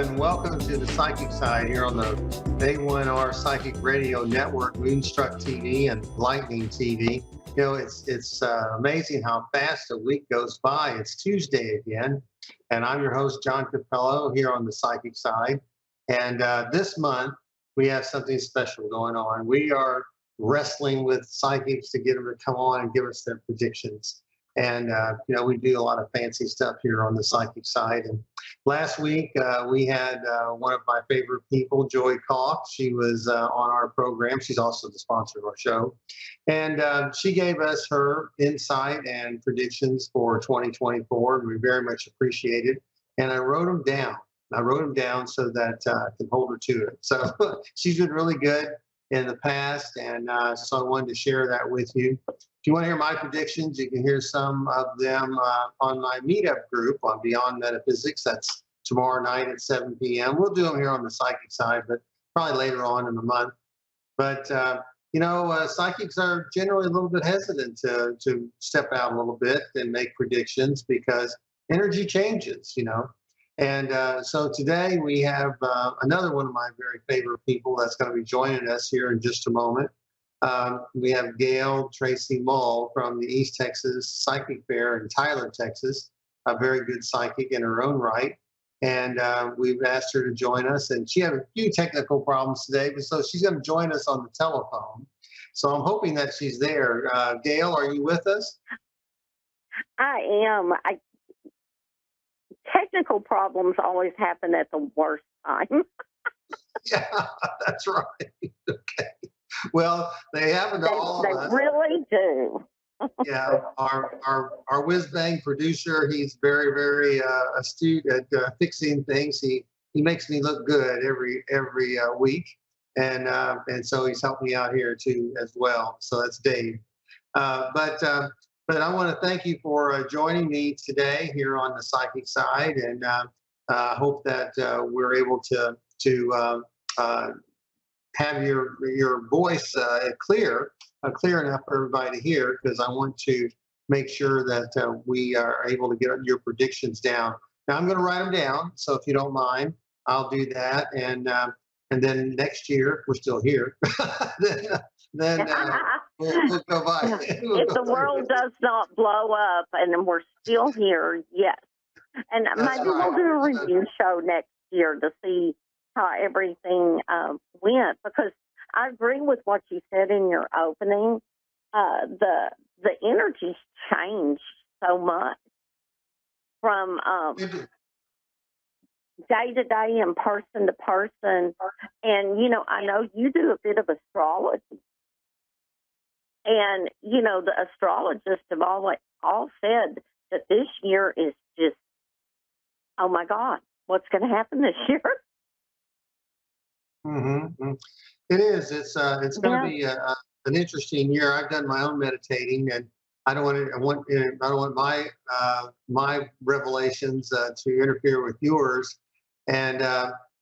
and welcome to the Psychic Side here on the A1R Psychic Radio Network, Moonstruck TV, and Lightning TV. You know, it's amazing how fast a week goes by. It's Tuesday again, and I'm your host, John Cappello, here on the Psychic Side. And this month, we have something special going on. We are wrestling with psychics to get them to come on and give us their predictions. And, you know, we do a lot of fancy stuff here on the Psychic Side. And last week, we had one of my favorite people, Joy Koch. She was on our program. She's also the sponsor of our show. And she gave us her insight and predictions for 2024, and we very much appreciate it. And I wrote them down. So that I can hold her to it. So she's been really good in the past, and so I wanted to share that with you. If you want to hear my predictions, you can hear some of them on my meetup group on Beyond Metaphysics. That's tomorrow night at 7 p.m. We'll do them here on the Psychic Side, but probably later on in the month. But, you know, psychics are generally a little bit hesitant to step out a little bit and make predictions because energy changes, you know. And so today we have another one of my very favorite people that's going to be joining us here in just a moment. We have Gail Tracy Mull from the East Texas Psychic Fair in Tyler, Texas, a very good psychic in her own right. And we've asked her to join us. And she had a few technical problems today, but so she's going to join us on the telephone. So I'm hoping that she's there. Gail, are you with us? I am. Technical problems always happen at the worst time. Yeah, that's right. Okay. Well, they happen to all of us. They really do. Yeah, our whiz bang producer, he's very, very astute at fixing things. He makes me look good every week, and so he's helped me out here too as well. So that's Dave. But I want to thank you for joining me today here on the Psychic Side, and I hope that we're able to have your voice clear enough for everybody to hear, because I want to make sure that we are able to get your predictions down. Now I'm going to write them down, so if you don't mind, I'll do that, and then next year, if we're still here, then we'll go by. If the world does not blow up and we're still here, yes. And maybe we'll do a review show next year to see how everything went, because I agree with what you said in your opening. The energy's changed so much from day to day and person to person. And, you know, I know you do a bit of astrology. And, you know, the astrologists have all said that this year is just, oh, my God, what's going to happen this year? Mm-hmm. It is. It's going to be an interesting year. I've done my own meditating, and I don't want my revelations to interfere with yours. And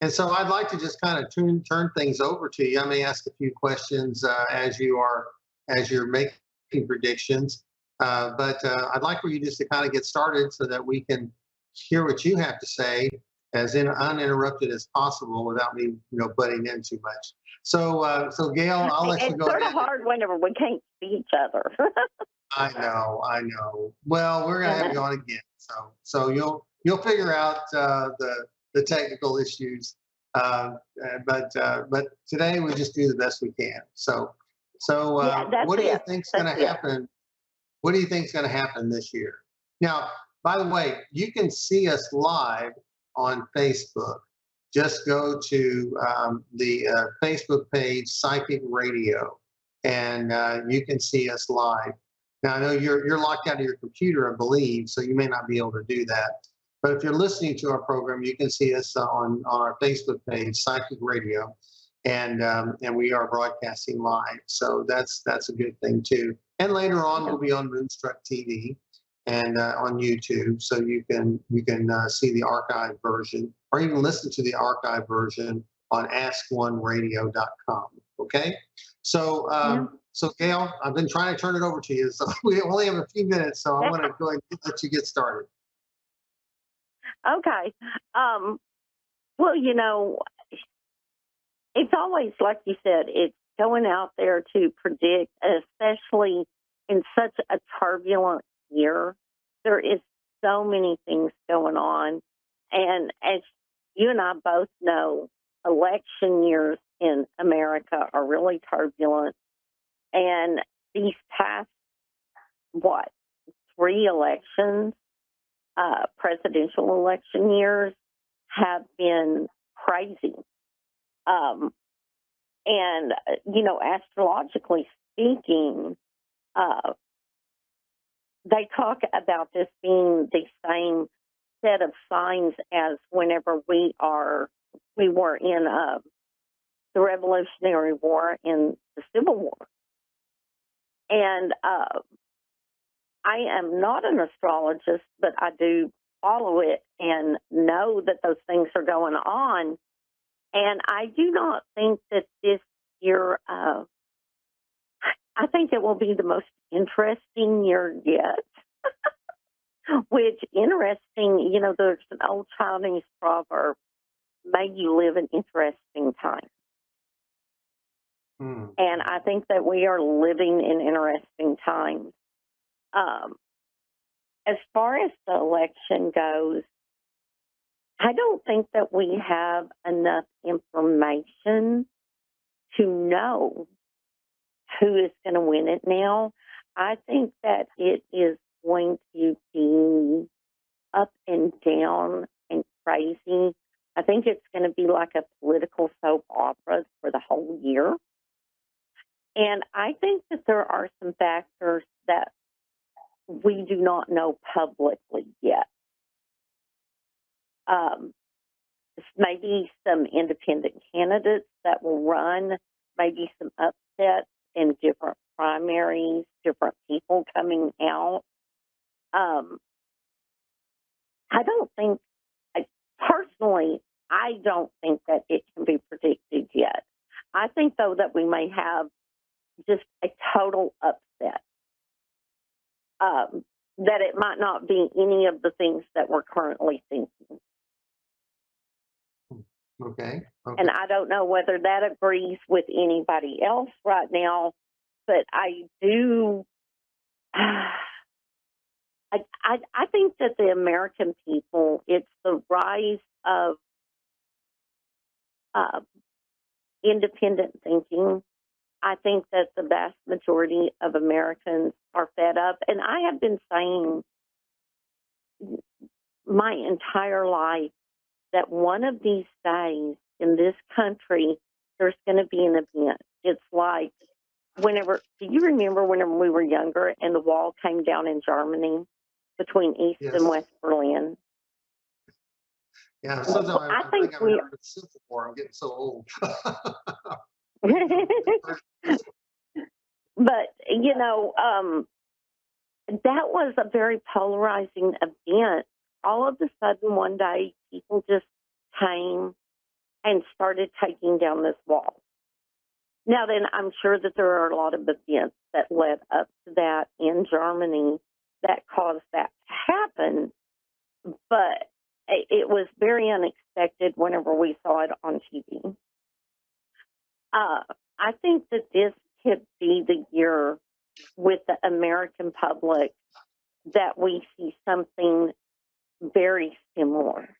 so I'd like to just kind of turn things over to you. I may ask a few questions as you're making predictions, but I'd like for you just to kind of get started so that we can hear what you have to say as uninterrupted as possible without me, butting in too much. So Gail, I'll let you go. It's sort of hard whenever we can't see each other. I know. Well, we're gonna have you on again, so you'll figure out the technical issues, but today we just do the best we can. So what do you think's going to happen? What do you think's going to happen this year? Now, by the way, you can see us live on Facebook. Just go to the Facebook page, Psychic Radio, and you can see us live. Now, I know you're locked out of your computer, I believe, so you may not be able to do that. But if you're listening to our program, you can see us on our Facebook page, Psychic Radio, and we are broadcasting live. So that's a good thing too. And later on, we'll be on Moonstruck TV and on YouTube, so you can see the archive version, or even listen to the archive version on AskOneRadio.com. Okay, so Gail, I've been trying to turn it over to you, so we only have a few minutes, so I want to go ahead and let you get started. Okay. Well, it's always, like you said, it's going out there to predict, especially in such a turbulent year. There is so many things going on. And as you and I both know, election years in America are really turbulent. And these past, what, three elections, presidential election years, have been crazy. Um, and, astrologically speaking, uh, they talk about this being the same set of signs as whenever we were in the Revolutionary War and the Civil War. And I am not an astrologist, but I do follow it and know that those things are going on. And I do not think that this year, I think it will be the most interesting year yet. Which, interesting, there's an old Chinese proverb, may you live in interesting times. And I think that we are living in interesting times. As far as the election goes, I don't think that we have enough information to know who is going to win it now. I think that it is going to be up and down and crazy. I think it's going to be like a political soap opera for the whole year. And I think that there are some factors that we do not know publicly yet. Maybe some independent candidates that will run, maybe some upsets in different primaries, different people coming out. I don't think, personally, I don't think that it can be predicted yet. I think, though, that we may have just a total upset. That it might not be any of the things that we're currently thinking. Okay. And I don't know whether that agrees with anybody else right now, but I do. I think that the American people, it's the rise of independent thinking. I think that the vast majority of Americans are fed up. And I have been saying my entire life that one of these days in this country, there's going to be an event. It's like do you remember whenever we were younger and the wall came down in Germany between East and West Berlin? Yeah, sometimes I think I'm having a Civil War. I'm getting so old. But, that was a very polarizing event. All of a sudden, one day, people just came and started taking down this wall. Now, then, I'm sure that there are a lot of events that led up to that in Germany that caused that to happen, but it was very unexpected whenever we saw it on TV. I think that this could be the year with the American public that we see something very similar.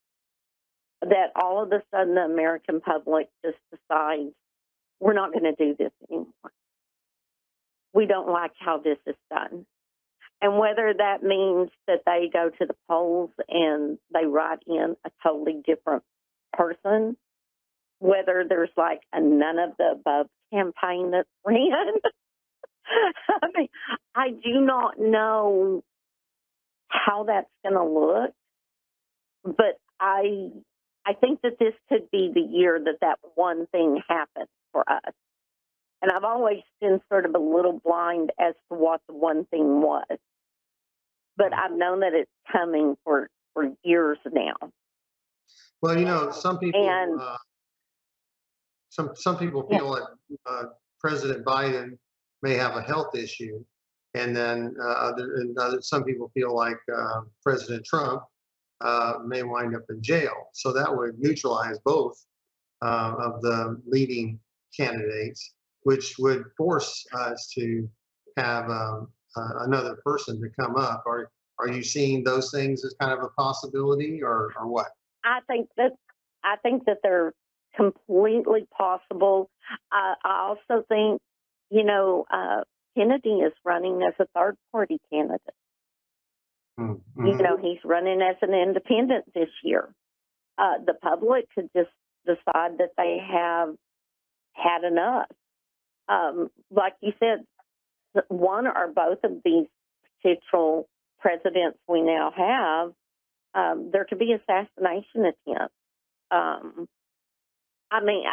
That all of a sudden the American public just decides we're not going to do this anymore. We don't like how this is done. And whether that means that they go to the polls and they write in a totally different person, whether there's like a none of the above campaign that's ran. I mean, I do not know how that's going to look, but I think that this could be the year that one thing happens for us. And I've always been sort of a little blind as to what the one thing was. But I've known that it's coming for years now. Well, some people some people feel like President Biden may have a health issue, and then some people feel like President Trump may wind up in jail. So that would neutralize both of the leading candidates, which would force us to have another person to come up. Are you seeing those things as kind of a possibility, or what? I think that I think that they're completely possible. I also think, you know, Kennedy is running as a third party candidate. Mm-hmm. You know, he's running as an independent this year. The public could just decide that they have had enough. Like you said, one or both of these potential presidents we now have, there could be assassination attempts. Um, I mean,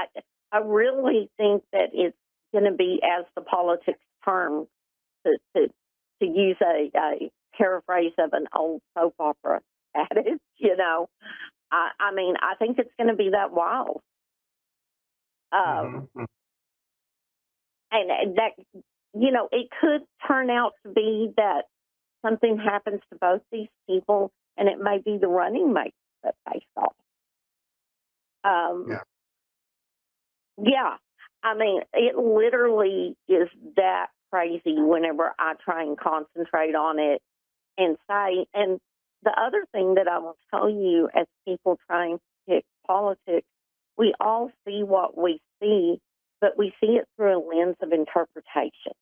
I really think that it's going to be, as the politics term, to use a paraphrase of an old soap opera adage, you know. I mean, I think it's going to be that wild. Mm-hmm. And that, you know, it could turn out to be that something happens to both these people, and it may be the running mate that they saw. Yeah. Yeah, I mean, it literally is that crazy whenever I try and concentrate on it and say. And the other thing that I will tell you, as people trying to pick politics, we all see what we see, but we see it through a lens of interpretation.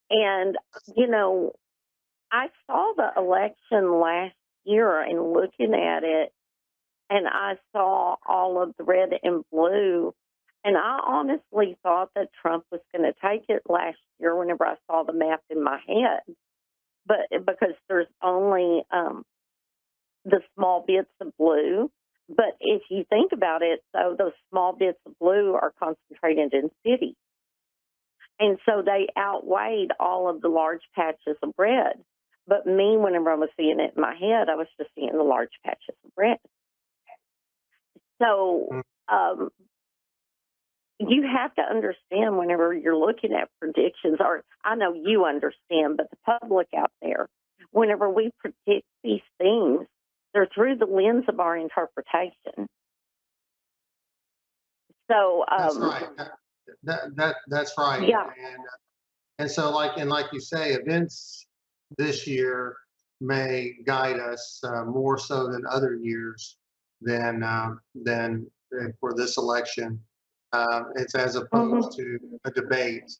And, you know, I saw the election last year and looking at it, and I saw all of the red and blue. And I honestly thought that Trump was going to take it last year whenever I saw the map in my head. But because there's only the small bits of blue. But if you think about it, though, those small bits of blue are concentrated in cities. And so they outweighed all of the large patches of red. But me, whenever I was seeing it in my head, I was just seeing the large patches of red. So you have to understand whenever you're looking at predictions, or I know you understand, but the public out there, whenever we predict these things, they're through the lens of our interpretation. So That's right. That's right. yeah. And so, like you say, events this year may guide us more so than other years than for this election. It's as opposed to a debate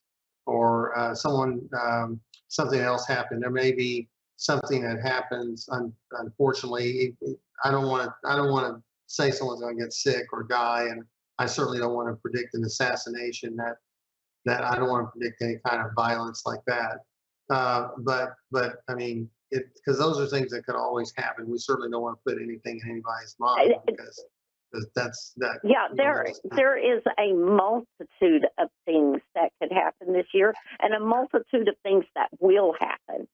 or something else happened. There may be something that happens. Unfortunately, I don't want to say someone's going to get sick or die, and I certainly don't want to predict an assassination. That I don't want to predict any kind of violence like that. But I mean, because those are things that could always happen. We certainly don't want to put anything in anybody's mind because that's that. Yeah, there is a multitude of things that could happen this year, and a multitude of things that will happen.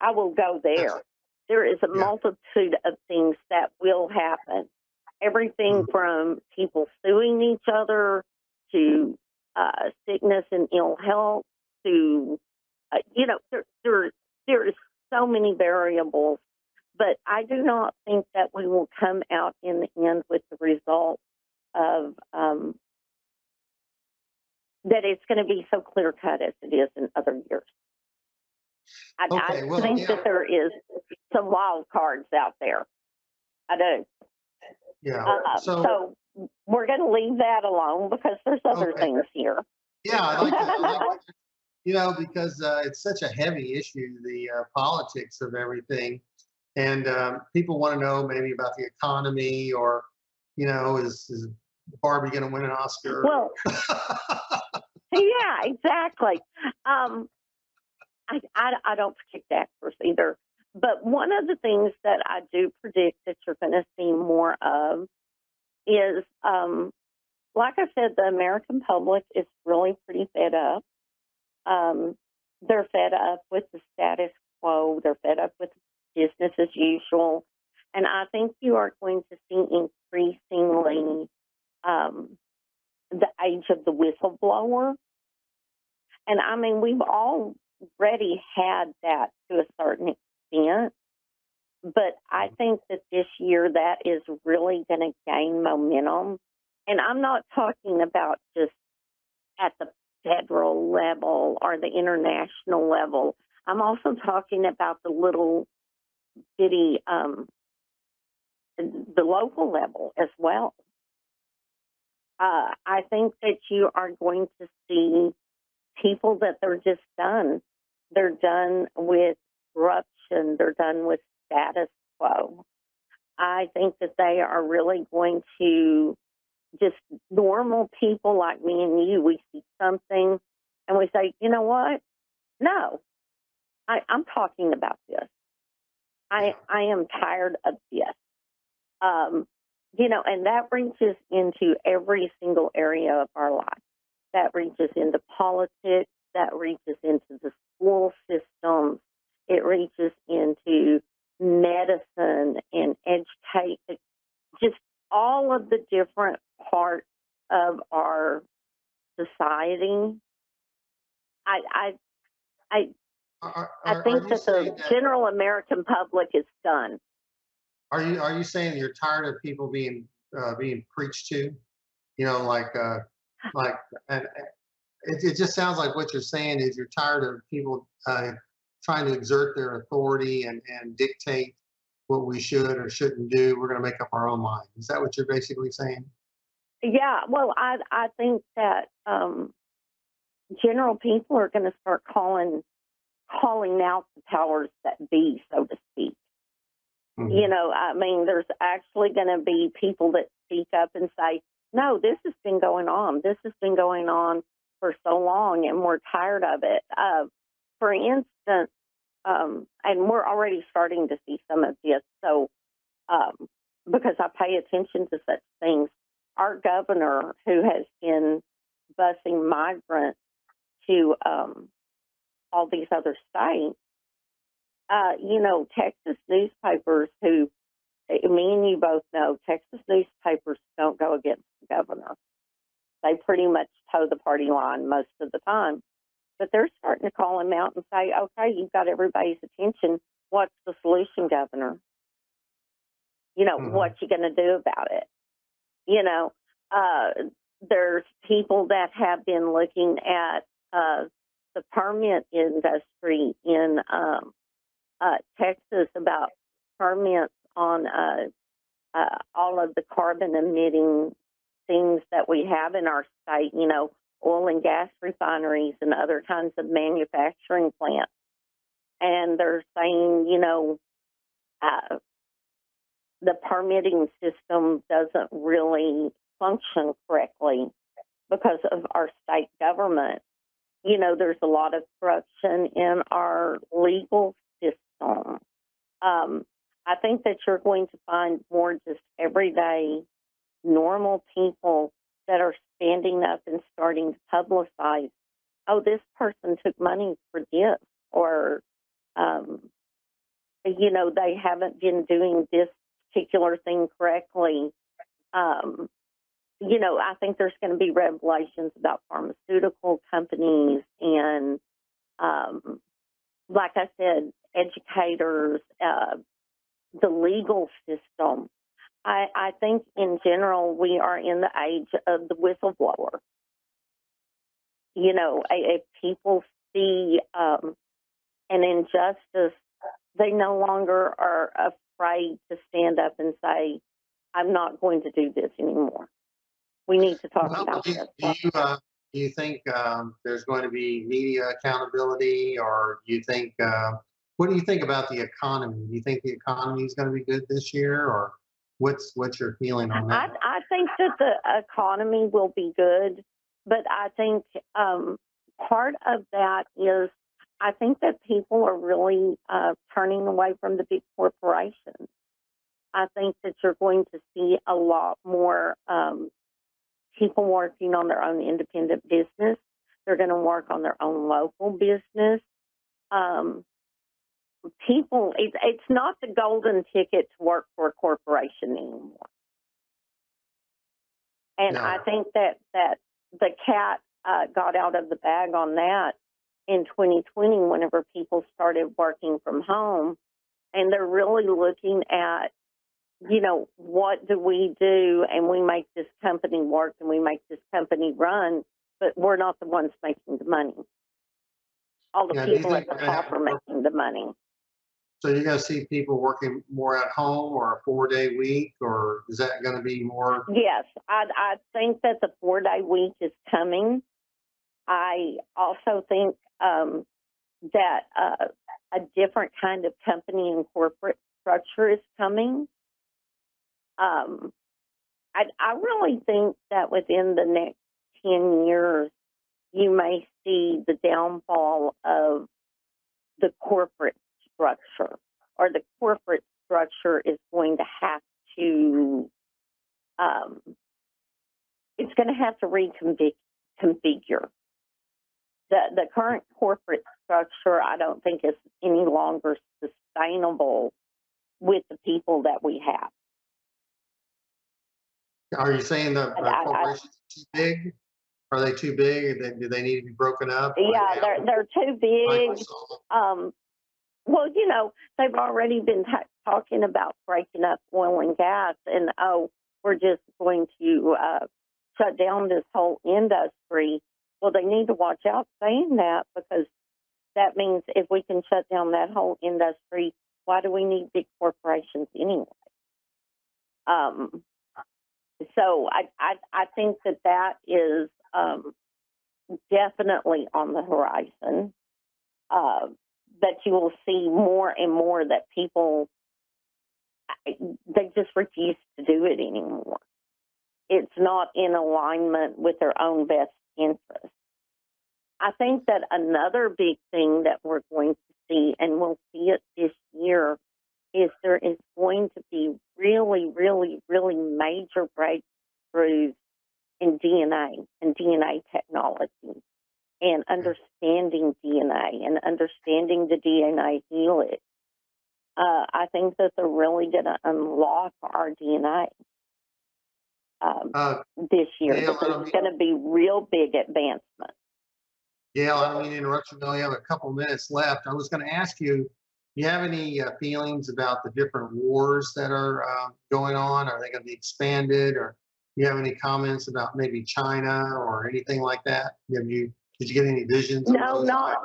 I will go there. There is a multitude of things that will happen. Everything from people suing each other to sickness and ill health to, you know, there is so many variables. But I do not think that we will come out in the end with the result of that it's going to be so clear cut as it is in other years. I think that there is some wild cards out there. I do. Yeah. So we're going to leave that alone because there's other things here. Yeah, I like that. You know, because it's such a heavy issue, the politics of everything. And people want to know maybe about the economy or, you know, is Barbie going to win an Oscar? Well, yeah, exactly. I don't predict actors either. But one of the things that I do predict that you're going to see more of is, like I said, the American public is really pretty fed up. They're fed up with the status quo. They're fed up with business as usual. And I think you are going to see increasingly the age of the whistleblower. And I mean, we've already had that to a certain extent, But I think that this year that is really going to gain momentum. And I'm not talking about just at the federal level or the international level. I'm also talking about the little bitty, the local level as well. I think that you are going to see people that they're just done. They're done with corruption. They're done with status quo. I think that they are really going to just normal people like me and you. We see something and we say, you know what? No, I'm talking about this. I am tired of this. And that reaches into every single area of our life. That reaches into politics. That reaches into the school systems. It reaches into medicine and education. Just all of the different parts of our society. I I I think you that the saying that? general American public is done. Are you saying you're tired of people being preached to? You know, like, and it just sounds like what you're saying is you're tired of people trying to exert their authority and dictate what we should or shouldn't do. We're going to make up our own mind. Is that what you're basically saying? Yeah, well, I think that general people are going to start calling out the powers that be, so to speak. Mhm. I mean, there's actually going to be people that speak up and say, no, this has been going on. This has been going on for so long, and we're tired of it. For instance, and we're already starting to see some of this. So, because I pay attention to such things, our governor, who has been busing migrants to all these other states, Texas newspapers who, me and you both know, Texas newspapers don't go against the governor. They pretty much toe the party line most of the time. But they're starting to call him out and say, okay, you've got everybody's attention. What's the solution, governor? Mhm. What you going to do about it? You know, there's people that have been looking at the permit industry in Texas about permits on all of the carbon emitting things that we have in our state, oil and gas refineries and other kinds of manufacturing plants. And they're saying, uh, the permitting system doesn't really function correctly because of our state government. There's a lot of corruption in our legal system. I think that you're going to find more just everyday, normal people that are standing up and starting to publicize, oh, this person took money for this, or, they haven't been doing this particular thing correctly. I think there's going to be revelations about pharmaceutical companies and, like I said, educators, the legal system. I think in general we are in the age of the whistleblower. If people see an injustice, they no longer are afraid to stand up and say, I'm not going to do this anymore. We need to talk Well, about this. do you think there's going to be media accountability, or do you think what do you think about the economy? Do you think the economy is going to be good this year, or what's your feeling on that? I think that the economy will be good, but I think part of that is I think that people are really turning away from the big corporations. I think that you're going to see a lot more people working on their own independent business. They're going to work on their own local business. Um, it's not the golden ticket to work for a corporation anymore. And Yeah. I think that the cat got out of the bag on that in 2020 whenever people started working from home. and they're really looking at, what do we do? And we make this company work and we make this company run, but we're not the ones making the money. All the Yeah, do you people at think the we're gonna top have are making the money. so you're gonna see people working more at home or a 4-day week, or is that gonna be more? Yes, I think that the 4-day week is coming. I also think that a different kind of company and corporate structure is coming. Um, I really think that within the next 10 years, you may see the downfall of the corporate structure, or the corporate structure is going to have to, um, it's going to have to reconfigure. The current corporate structure, I don't think, is any longer sustainable with the people that we have. Are you saying the corporations are too big? Are they too big? Do they need to be broken up? Like Yeah, Apple, they're too big. Microsoft? Well, they've already been talking about breaking up oil and gas, and we're just going to shut down this whole industry. Well, they need to watch out saying that, because that means if we can shut down that whole industry, why do we need big corporations anyway? So I think that is definitely on the horizon. That you will see more and more that people, they just refuse to do it anymore. It's not in alignment with their own best interest. I think that another big thing that we're going to see, and we'll see it this year, is there is going to be really, really, really major breakthroughs in DNA and DNA technology, and understanding DNA and understanding the DNA helix. I think that they're really going to unlock our DNA this year. Gail, There's going to be real big advancements. Gail, I don't mean to interrupt you. We only have a couple minutes left. I was going to ask you, do you have any feelings about the different wars that are going on? Are they going to be expanded, or do you have any comments about maybe China or anything like that? Did you get any visions? No, not.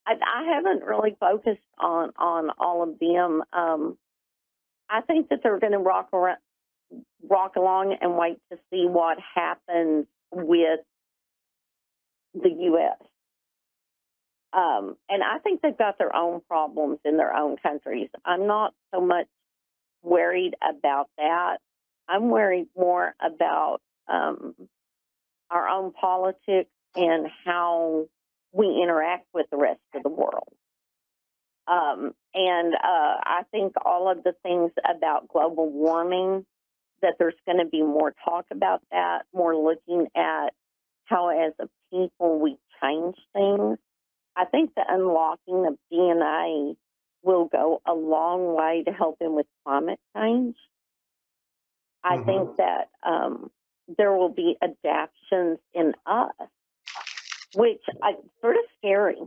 I haven't really focused on all of them. I think that they're going to rock along and wait to see what happens with the U.S. And I think they've got their own problems in their own countries. I'm not so much worried about that. I'm worried more about our own politics and how we interact with the rest of the world. And I think all of the things about global warming, that there's going to be more talk about that, more looking at how as a people we change things. I think the unlocking of DNA will go a long way to helping with climate change. I think that there will be adaptations in us, which is sort of scary,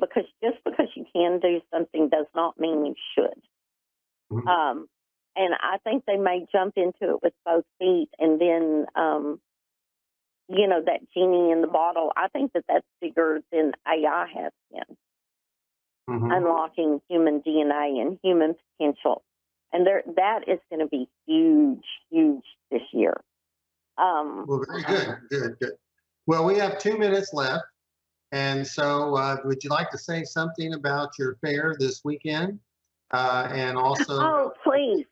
because just because you can do something does not mean you should. And I think they may jump into it with both feet, and then, that genie in the bottle, I think that that's bigger than AI has been. Unlocking human DNA and human potential. And that is going to be huge, huge this year. Well, very good. Well, we have 2 minutes left. And so would you like to say something about your fair this weekend? And also, please.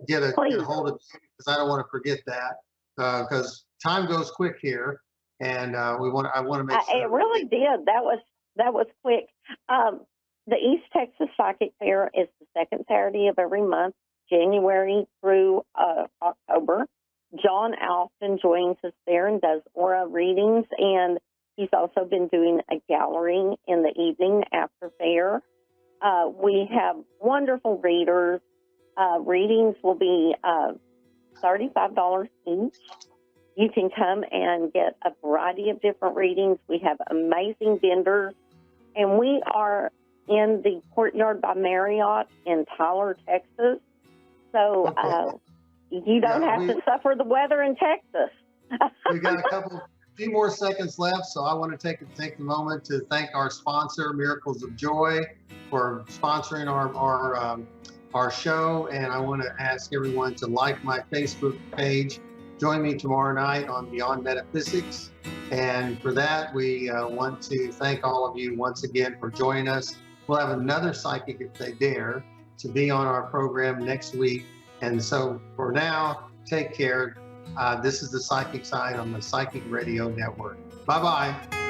Get a hold of you, because I don't want to forget that, because time goes quick here, and I want to make sure. It really did. That was quick. The East Texas Psychic Fair is the second Saturday of every month, January through October. John Alston joins us there and does aura readings, and he's also been doing a gallery in the evening after fair. We have wonderful readers. Readings will be $35 each. You can come and get a variety of different readings. We have amazing vendors, and we are in the Courtyard by Marriott in Tyler, Texas. So you don't have to suffer the weather in Texas. We got a few more seconds left, so I want to take the moment to thank our sponsor, Miracles of Joy, for sponsoring our show. And I want to ask everyone to like my Facebook page. Join me tomorrow night on Beyond Metaphysics. And for that, we want to thank all of you once again for joining us. We'll have another psychic, if they dare, to be on our program next week. And so for now, take care. This is the Psychic Side on the Psychic Radio Network. Bye-bye.